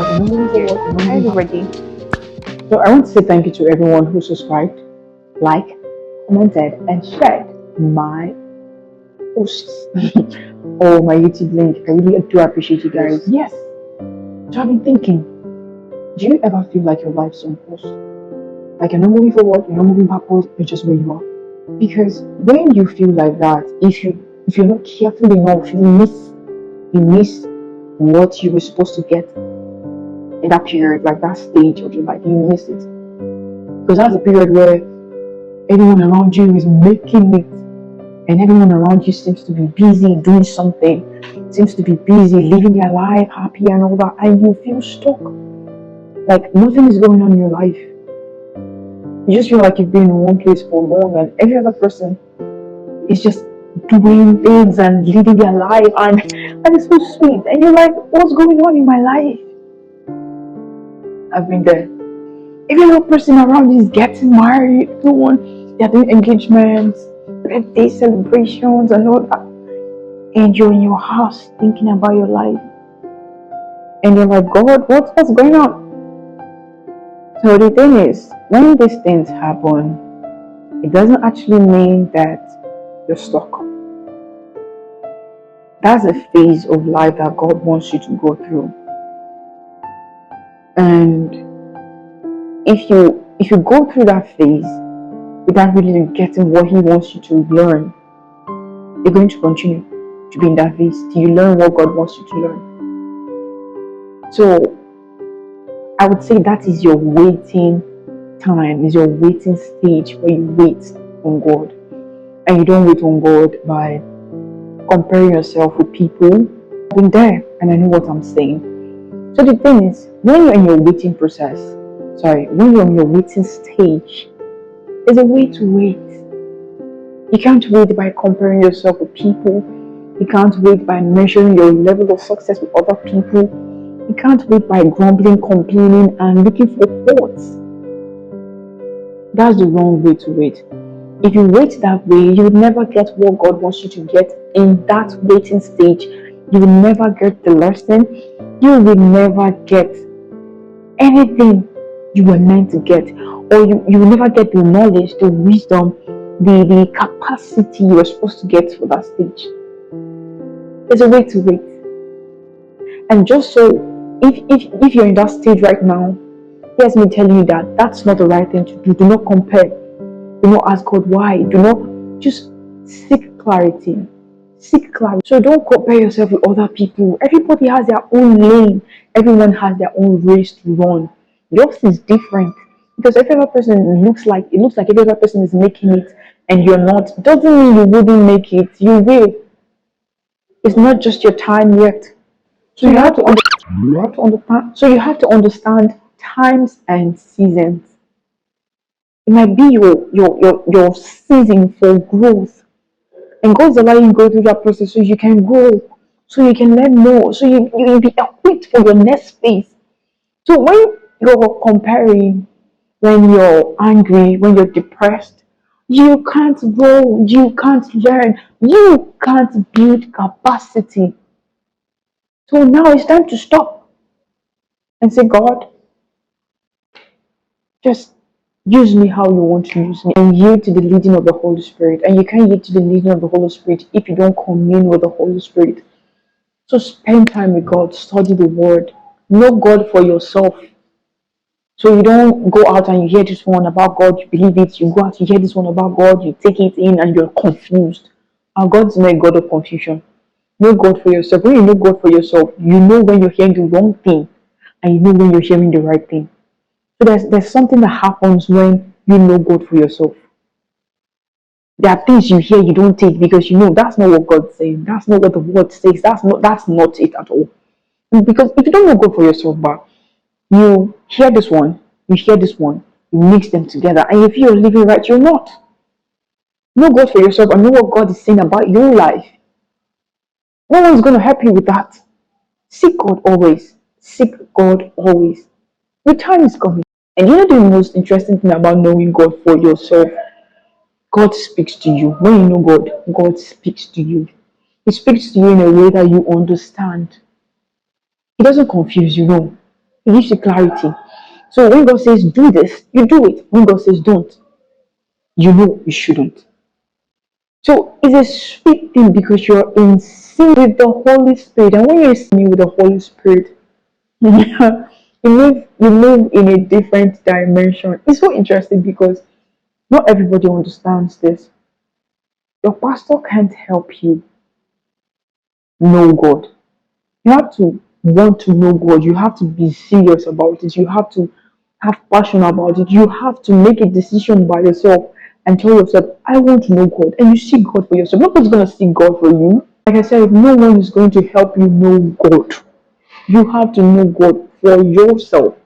Okay. Hi, everybody. So I want to say thank you to everyone who subscribed, liked, commented, and shared my posts or my YouTube link. I really do appreciate you guys. Yes. So I've been thinking, do you ever feel like your life's on pause? Like you're not moving forward, you're not moving backwards, you're just where you are. Because when you feel like that, if you're not careful enough, you miss what you were supposed to get in that period, like that stage of your life, you miss it. Because that's the period where everyone around you is making it, and everyone around you seems to be busy doing something, seems to be busy living their life happy and all that, and you feel stuck, like nothing is going on in your life. You just feel like you've been in one place for long, and every other person is just doing things and living their life, and it's so sweet, and you're like, what's going on in my life? I've been there. Every other person around you is getting married, everyone, they're doing engagements, birthday celebrations and all that, and you're in your house thinking about your life, and you're like, God, what's going on? So the thing is, when these things happen, it doesn't actually mean that you're stuck. That's a phase of life that God wants you to go through. And if you go through that phase without really getting what He wants you to learn, you're going to continue to be in that phase till you learn what God wants you to learn. So I would say that is your waiting time, is your waiting stage where you wait on God. And you don't wait on God by comparing yourself with people. I've been there and I know what I'm saying. So the thing is, when you're in your waiting process, when you're in your waiting stage, there's a way to wait. You can't wait by comparing yourself with people. You can't wait by measuring your level of success with other people. You can't wait by grumbling, complaining, and looking for faults. That's the wrong way to wait. If you wait that way, you will never get what God wants you to get in that waiting stage. You will never get the lesson. You will never get anything you were meant to get. Or you will never get the knowledge, the wisdom, the capacity you were supposed to get for that stage. There's a way to wait. And just so, if you're in that stage right now, here's me telling you that that's not the right thing to do. Do not compare. Do not ask God why. Do not, just seek clarity. Seek clarity. So don't compare yourself with other people. Everybody has their own lane. Everyone has their own race to run. Yours is different because every other person looks like every other person is making it and you're not. Doesn't mean you wouldn't make it. You will. It's not just your time yet. So you have to understand. So you have to understand times and seasons. It might be your season for growth, and God's allowing you to go through that process so you can grow, so you can learn more, so you be equipped for your next phase. So when you're comparing, when you're angry, when you're depressed, you can't grow, you can't learn, you can't build capacity. So now it's time to stop and say, God, just use me how you want to use me and yield to the leading of the Holy Spirit. And you can't yield to the leading of the Holy Spirit if you don't commune with the Holy Spirit. So spend time with God, study the Word, know God for yourself. So you don't go out and you hear this one about God, you believe it, you go out, you hear this one about God, you take it in and you're confused. Our God's not a God of confusion. Know God for yourself. When you know God for yourself, you know when you're hearing the wrong thing and you know when you're hearing the right thing. So there's something that happens when you know God for yourself. There are things you hear you don't take because you know that's not what God's saying. That's not what the word says. That's not it at all. Because if you don't know God for yourself, but you hear this one, you hear this one, you mix them together, and if you're living right, you're not. Know God for yourself and know what God is saying about your life. No one's going to help you with that. Seek God always. Seek God always. Your time is coming. And you know the most interesting thing about knowing God for yourself? God speaks to you. When you know God, God speaks to you. He speaks to you in a way that you understand. He doesn't confuse you, no. He gives you clarity. So when God says do this, you do it. When God says don't, you know you shouldn't. So it's a sweet thing because you're in sync with the Holy Spirit. And when you're in sync with the Holy Spirit, you move in a different dimension. It's so interesting because not everybody understands this. Your pastor can't help you know God. You have to want to know God. You have to be serious about it. You have to have passion about it. You have to make a decision by yourself and tell yourself, I want to know God. And you seek God for yourself. Nobody's going to seek God for you. Like I said, no one is going to help you know God. You have to know God for yourself.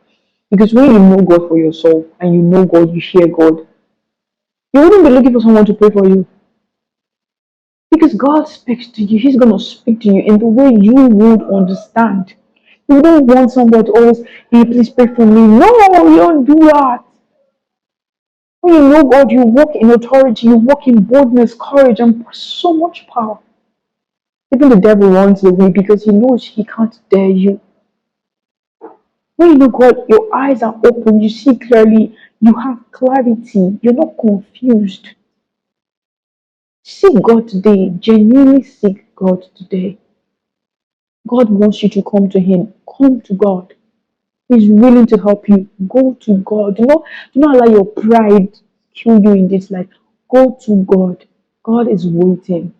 Because when you know God for yourself and you know God, you hear God, you wouldn't be looking for someone to pray for you. Because God speaks to you, He's going to speak to you in the way you would understand. You don't want somebody to always, hey, please pray for me. No, you don't do that. When you know God, you walk in authority, you walk in boldness, courage, and so much power. Even the devil runs away because he knows he can't dare you. When you know God, your eyes are open, you see clearly, you have clarity, you're not confused. Seek God today, genuinely seek God today. God wants you to come to Him. Come to God. He's willing to help you. Go to God. Do not allow your pride kill you in this life. Go to God. God is waiting.